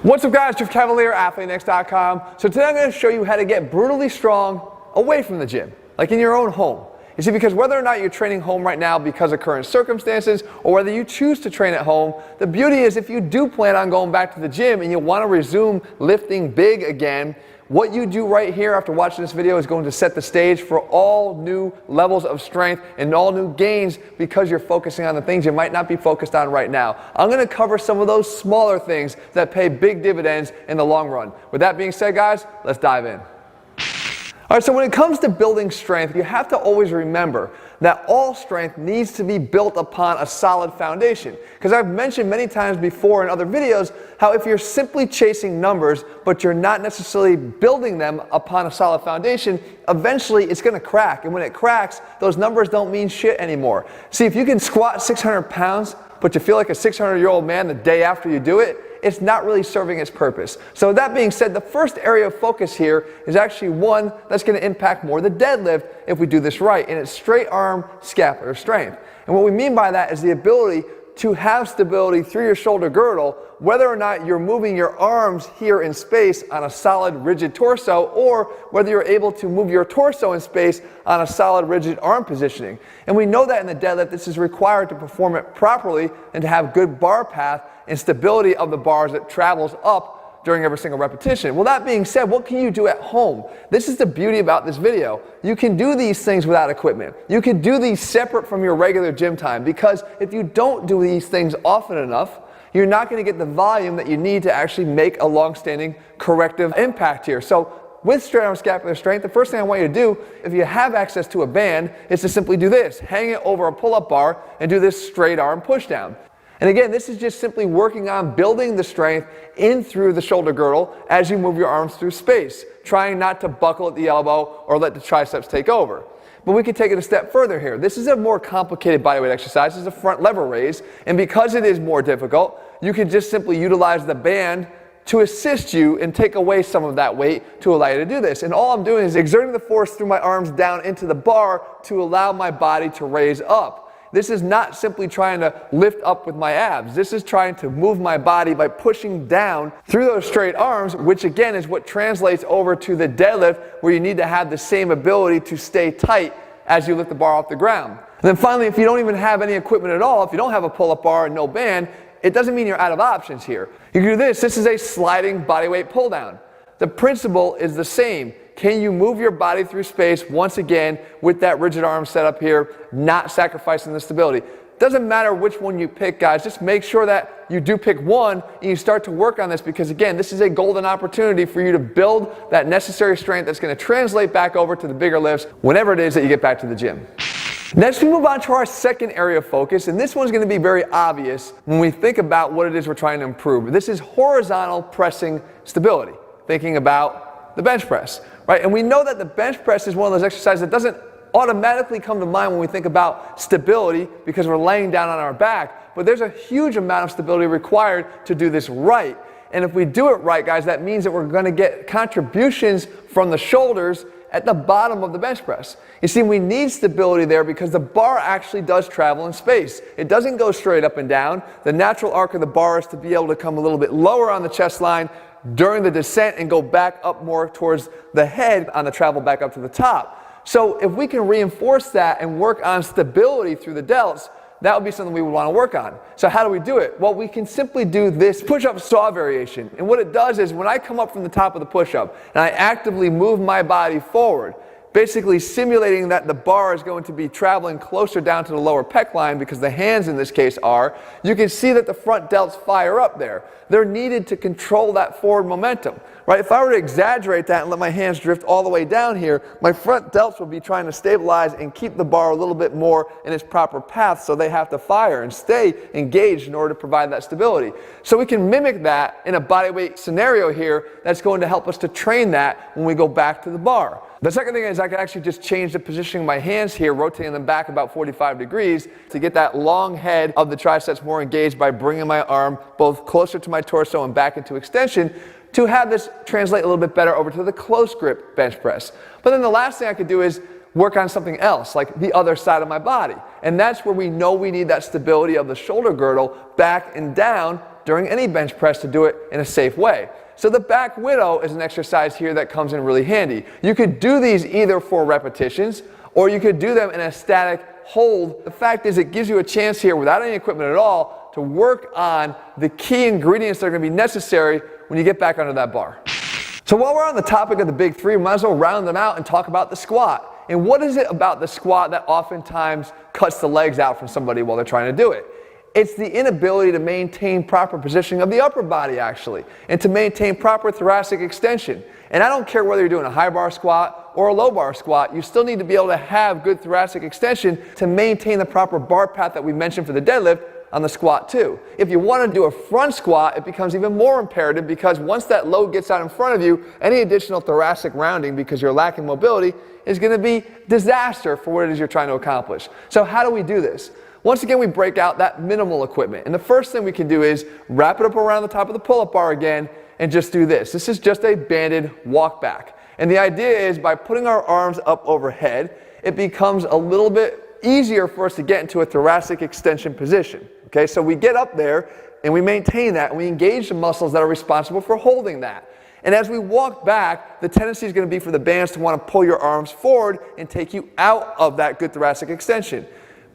What's up guys, Jeff Cavalier, ATHLEAN-X.com. So today I'm going to show you how to get brutally strong away from the gym, like in your own home. You see, because whether or not you're training home right now because of current circumstances, or whether you choose to train at home, the beauty is if you do plan on going back to the gym and you want to resume lifting big again, what you do right here after watching this video is going to set the stage for all new levels of strength and all new gains because you're focusing on the things you might not be focused on right now. I'm going to cover some of those smaller things that pay big dividends in the long run. With that being said, guys, let's dive in. All right, so when it comes to building strength, you have to always remember that all strength needs to be built upon a solid foundation. Because I've mentioned many times before in other videos how if you're simply chasing numbers but you're not necessarily building them upon a solid foundation, eventually it's going to crack. And when it cracks, those numbers don't mean shit anymore. See, if you can squat 600 pounds but you feel like a 600-year-old man the day after you do it, it's not really serving its purpose. So with that being said, the first area of focus here is actually one that's going to impact more the deadlift if we do this right, and it's straight arm scapular strength. And what we mean by that is the ability to have stability through your shoulder girdle, whether or not you're moving your arms here in space on a solid rigid torso, or whether you're able to move your torso in space on a solid rigid arm positioning. And we know that in the deadlift this is required to perform it properly and to have good bar path and stability of the bars that travels up during every single repetition. Well, that being said, what can you do at home? This is the beauty about this video. You can do these things without equipment. You can do these separate from your regular gym time, because if you don't do these things often enough, you're not going to get the volume that you need to actually make a long-standing corrective impact here. So with straight arm scapular strength, the first thing I want you to do, if you have access to a band, is to simply do this. Hang it over a pull-up bar and do this straight arm push down. And again, this is just simply working on building the strength in through the shoulder girdle as you move your arms through space, trying not to buckle at the elbow or let the triceps take over. But we can take it a step further here. This is a more complicated bodyweight exercise. It's a front lever raise, and because it is more difficult, you can just simply utilize the band to assist you and take away some of that weight to allow you to do this. And all I'm doing is exerting the force through my arms down into the bar to allow my body to raise up. This is not simply trying to lift up with my abs. This is trying to move my body by pushing down through those straight arms, which again is what translates over to the deadlift, where you need to have the same ability to stay tight as you lift the bar off the ground. And then finally, if you don't even have any equipment at all, if you don't have a pull-up bar and no band, it doesn't mean you're out of options here. You can do this. This is a sliding bodyweight pull down. The principle is the same. Can you move your body through space once again with that rigid arm setup here, not sacrificing the stability? Doesn't matter which one you pick, guys. Just make sure that you do pick one and you start to work on this, because again, this is a golden opportunity for you to build that necessary strength that's going to translate back over to the bigger lifts whenever it is that you get back to the gym. Next, we move on to our second area of focus, and this one's going to be very obvious when we think about what it is we're trying to improve. This is horizontal pressing stability, thinking about the bench press. Right? And we know that the bench press is one of those exercises that doesn't automatically come to mind when we think about stability because we're laying down on our back, but there's a huge amount of stability required to do this right. And if we do it right, guys, that means that we're going to get contributions from the shoulders at the bottom of the bench press. You see, we need stability there because the bar actually does travel in space. It doesn't go straight up and down. The natural arc of the bar is to be able to come a little bit lower on the chest line during the descent and go back up more towards the head on the travel back up to the top. So if we can reinforce that and work on stability through the delts, that would be something we would want to work on. So how do we do it? Well, we can simply do this push-up saw variation. And what it does is when I come up from the top of the push-up and I actively move my body forward, basically simulating that the bar is going to be traveling closer down to the lower pec line because the hands in this case are, you can see that the front delts fire up there. They're needed to control that forward momentum. Right? If I were to exaggerate that and let my hands drift all the way down here, my front delts will be trying to stabilize and keep the bar a little bit more in its proper path, so they have to fire and stay engaged in order to provide that stability. So we can mimic that in a bodyweight scenario here that's going to help us to train that when we go back to the bar. The second thing is I can actually just change the positioning of my hands here, rotating them back about 45 degrees to get that long head of the triceps more engaged by bringing my arm both closer to my torso and back into extension, to have this translate a little bit better over to the close grip bench press. But then the last thing I could do is work on something else, like the other side of my body. And that's where we know we need that stability of the shoulder girdle back and down during any bench press to do it in a safe way. So the back widow is an exercise here that comes in really handy. You could do these either for repetitions or you could do them in a static hold. The fact is it gives you a chance here without any equipment at all to work on the key ingredients that are going to be necessary when you get back under that bar. So while we're on the topic of the big three, we might as well round them out and talk about the squat. And what is it about the squat that oftentimes cuts the legs out from somebody while they're trying to do it? It's the inability to maintain proper positioning of the upper body actually, and to maintain proper thoracic extension. And I don't care whether you're doing a high bar squat or a low bar squat, you still need to be able to have good thoracic extension to maintain the proper bar path that we mentioned for the deadlift on the squat too. If you want to do a front squat, it becomes even more imperative because once that load gets out in front of you, any additional thoracic rounding because you're lacking mobility is going to be disaster for what it is you're trying to accomplish. So how do we do this? Once again, we break out that minimal equipment. And the first thing we can do is wrap it up around the top of the pull-up bar again and just do this. This is just a banded walk back. And the idea is by putting our arms up overhead, it becomes a little bit easier for us to get into a thoracic extension position. Okay, so we get up there and we maintain that and we engage the muscles that are responsible for holding that. And as we walk back, the tendency is going to be for the bands to want to pull your arms forward and take you out of that good thoracic extension.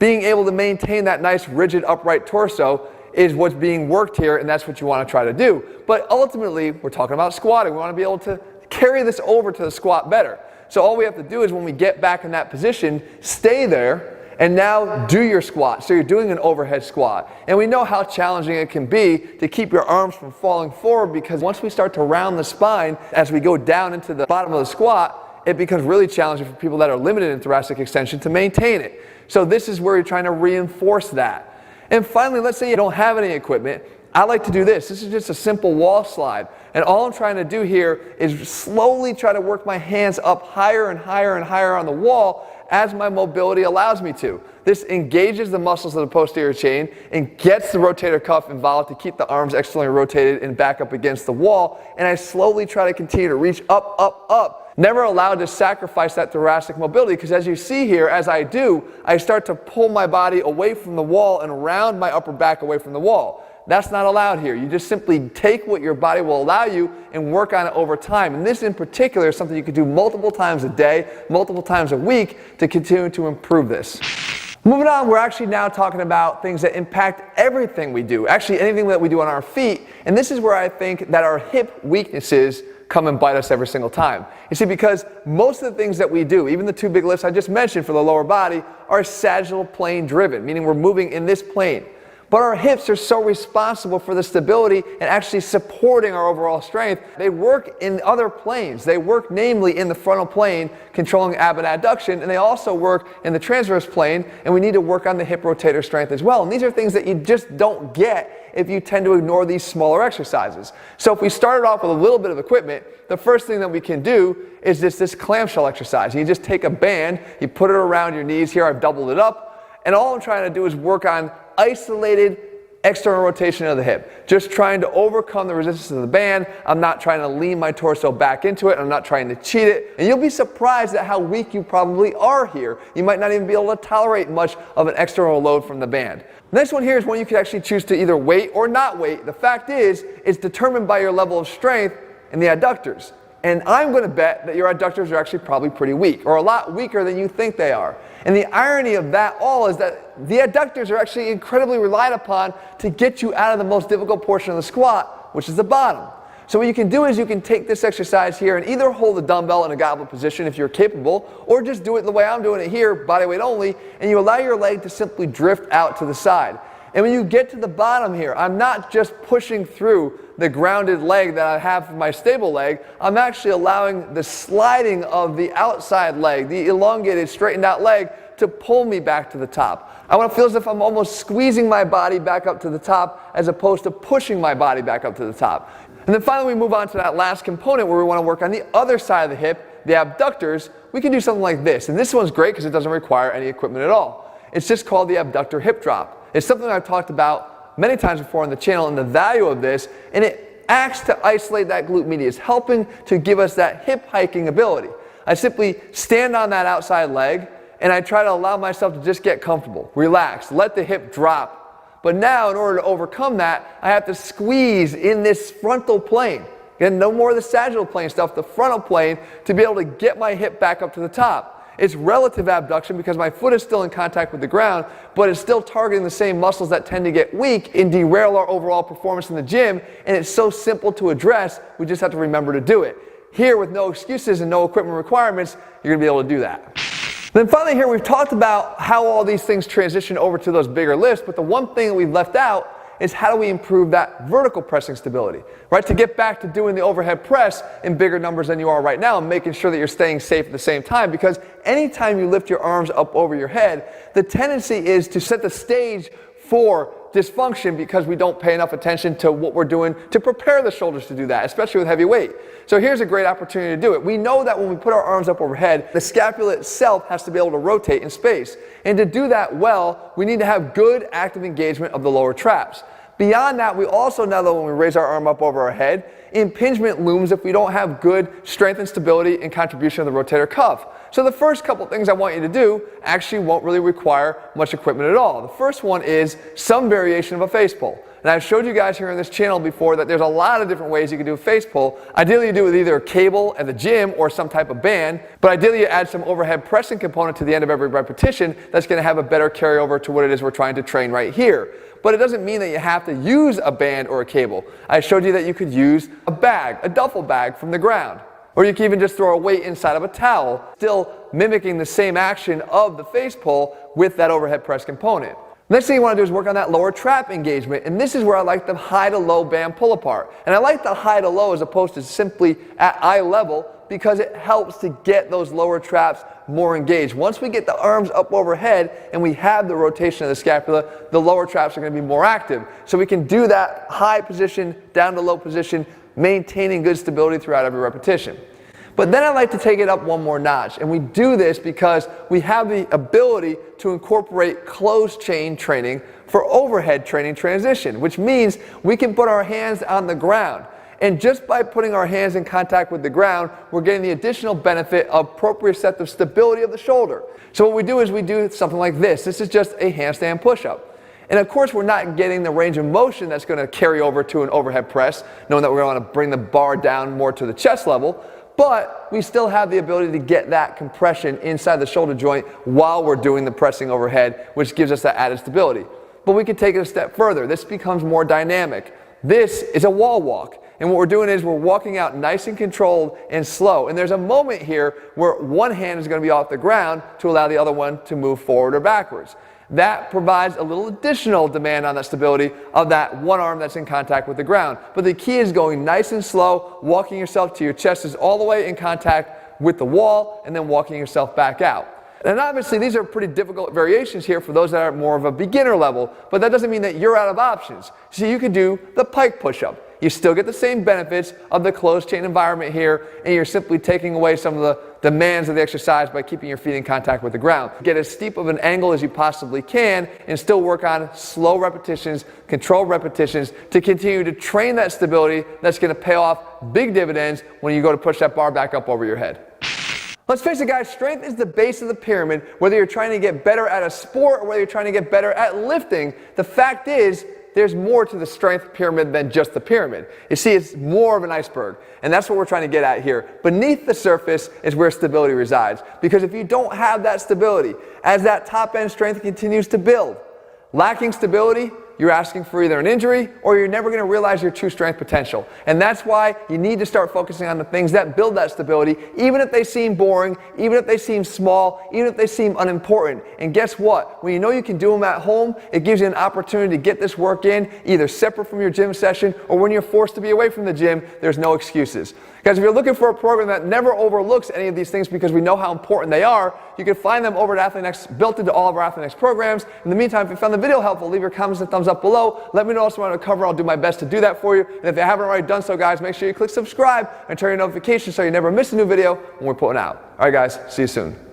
Being able to maintain that nice rigid upright torso is what's being worked here, and that's what you want to try to do. But ultimately, we're talking about squatting. We want to be able to carry this over to the squat better. So all we have to do is when we get back in that position, stay there, and now do your squat. So you're doing an overhead squat. And we know how challenging it can be to keep your arms from falling forward because once we start to round the spine, as we go down into the bottom of the squat, it becomes really challenging for people that are limited in thoracic extension to maintain it. So this is where you're trying to reinforce that. And finally, let's say you don't have any equipment. I like to do this. This is just a simple wall slide. And all I'm trying to do here is slowly try to work my hands up higher and higher and higher on the wall as my mobility allows me to. This engages the muscles of the posterior chain and gets the rotator cuff involved to keep the arms externally rotated and back up against the wall. And I slowly try to continue to reach up, up, up. Never allowed to sacrifice that thoracic mobility because as you see here, as I do, I start to pull my body away from the wall and round my upper back away from the wall. That's not allowed here. You just simply take what your body will allow you and work on it over time. And this in particular is something you can do multiple times a day, multiple times a week to continue to improve this. Moving on, we're actually now talking about things that impact everything we do, actually anything that we do on our feet. And this is where I think that our hip weaknesses come and bite us every single time. You see, because most of the things that we do, even the two big lifts I just mentioned for the lower body, are sagittal plane driven, meaning we're moving in this plane. But our hips are so responsible for the stability and actually supporting our overall strength. They work in other planes. They work namely in the frontal plane, controlling abduction, and they also work in the transverse plane, and we need to work on the hip rotator strength as well. And these are things that you just don't get if you tend to ignore these smaller exercises. So if we started off with a little bit of equipment, the first thing that we can do is this clamshell exercise. You just take a band, you put it around your knees. Here I've doubled it up, and all I'm trying to do is work on isolated external rotation of the hip. Just trying to overcome the resistance of the band. I'm not trying to lean my torso back into it. I'm not trying to cheat it. And you'll be surprised at how weak you probably are here. You might not even be able to tolerate much of an external load from the band. The next one here is one you can actually choose to either wait or not wait. The fact is, it's determined by your level of strength in the adductors. And I'm going to bet that your adductors are actually probably pretty weak, or a lot weaker than you think they are. And the irony of that all is that the adductors are actually incredibly relied upon to get you out of the most difficult portion of the squat, which is the bottom. So what you can do is you can take this exercise here and either hold the dumbbell in a goblet position if you're capable, or just do it the way I'm doing it here, body weight only, and you allow your leg to simply drift out to the side. And when you get to the bottom here, I'm not just pushing through the grounded leg that I have for my stable leg. I'm actually allowing the sliding of the outside leg, the elongated, straightened out leg, to pull me back to the top. I want to feel as if I'm almost squeezing my body back up to the top as opposed to pushing my body back up to the top. And then finally we move on to that last component where we want to work on the other side of the hip, the abductors. We can do something like this. And this one's great because it doesn't require any equipment at all. It's just called the abductor hip drop. It's something I've talked about many times before on the channel and the value of this, and it acts to isolate that glute medius, helping to give us that hip hiking ability. I simply stand on that outside leg and I try to allow myself to just get comfortable, relax, let the hip drop. But now, in order to overcome that, I have to squeeze in this frontal plane. Again, no more of the sagittal plane stuff, the frontal plane, to be able to get my hip back up to the top. It's relative abduction because my foot is still in contact with the ground, but it's still targeting the same muscles that tend to get weak and derail our overall performance in the gym, and it's so simple to address, we just have to remember to do it. Here, with no excuses and no equipment requirements, you're going to be able to do that. Then finally here, we've talked about how all these things transition over to those bigger lifts, but the one thing that we've left out is how do we improve that vertical pressing stability, right? To get back to doing the overhead press in bigger numbers than you are right now and making sure that you're staying safe at the same time, because anytime you lift your arms up over your head, the tendency is to set the stage for dysfunction because we don't pay enough attention to what we're doing to prepare the shoulders to do that, especially with heavy weight. So here's a great opportunity to do it. We know that when we put our arms up overhead, the scapula itself has to be able to rotate in space. And to do that well, we need to have good active engagement of the lower traps. Beyond that, we also know that when we raise our arm up over our head, impingement looms if we don't have good strength and stability and contribution of the rotator cuff. So the first couple things I want you to do actually won't really require much equipment at all. The first one is some variation of a face pull. And I've showed you guys here on this channel before that there's a lot of different ways you can do a face pull. Ideally you do it with either a cable at the gym or some type of band, but ideally you add some overhead pressing component to the end of every repetition that's going to have a better carryover to what it is we're trying to train right here. But it doesn't mean that you have to use a band or a cable. I showed you that you could use a bag, a duffel bag from the ground. Or you can even just throw a weight inside of a towel, still mimicking the same action of the face pull with that overhead press component. Next thing you want to do is work on that lower trap engagement, and this is where I like the high to low band pull apart. And I like the high to low as opposed to simply at eye level because it helps to get those lower traps more engaged. Once we get the arms up overhead and we have the rotation of the scapula, the lower traps are going to be more active. So we can do that high position, down to low position, maintaining good stability throughout every repetition. But then I like to take it up one more notch, and we do this because we have the ability to incorporate closed chain training for overhead training transition, which means we can put our hands on the ground. And just by putting our hands in contact with the ground, we're getting the additional benefit of proprioceptive stability of the shoulder. So what we do is we do something like this. This is just a handstand push-up. And of course, we're not getting the range of motion that's going to carry over to an overhead press, knowing that we're going to want to bring the bar down more to the chest level. But we still have the ability to get that compression inside the shoulder joint while we're doing the pressing overhead, which gives us that added stability. But we can take it a step further. This becomes more dynamic. This is a wall walk. And what we're doing is we're walking out nice and controlled and slow. And there's a moment here where one hand is going to be off the ground to allow the other one to move forward or backwards. That provides a little additional demand on that stability of that one arm that's in contact with the ground. But the key is going nice and slow, walking yourself to your chest is all the way in contact with the wall, and then walking yourself back out. And obviously these are pretty difficult variations here for those that are more of a beginner level, but that doesn't mean that you're out of options. So you could do the pike push-up. You still get the same benefits of the closed chain environment here, and you're simply taking away some of the demands of the exercise by keeping your feet in contact with the ground. Get as steep of an angle as you possibly can and still work on slow repetitions, controlled repetitions to continue to train that stability that's going to pay off big dividends when you go to push that bar back up over your head. Let's face it, guys, strength is the base of the pyramid. Whether you're trying to get better at a sport or whether you're trying to get better at lifting, the fact is there's more to the strength pyramid than just the pyramid. You see, it's more of an iceberg, and that's what we're trying to get at here. Beneath the surface is where stability resides, because if you don't have that stability, as that top end strength continues to build, lacking stability, you're asking for either an injury or you're never going to realize your true strength potential. And that's why you need to start focusing on the things that build that stability, even if they seem boring, even if they seem small, even if they seem unimportant. And guess what? When you know you can do them at home, it gives you an opportunity to get this work in, either separate from your gym session or when you're forced to be away from the gym, there's no excuses. Guys, if you're looking for a program that never overlooks any of these things because we know how important they are, you can find them over at ATHLEAN-X, built into all of our ATHLEAN-X programs. In the meantime, if you found the video helpful, leave your comments and thumbs up below. Let me know what you want to cover. I'll do my best to do that for you. And if you haven't already done so, guys, make sure you click subscribe and turn your notifications so you never miss a new video when we're putting out. All right, guys, see you soon.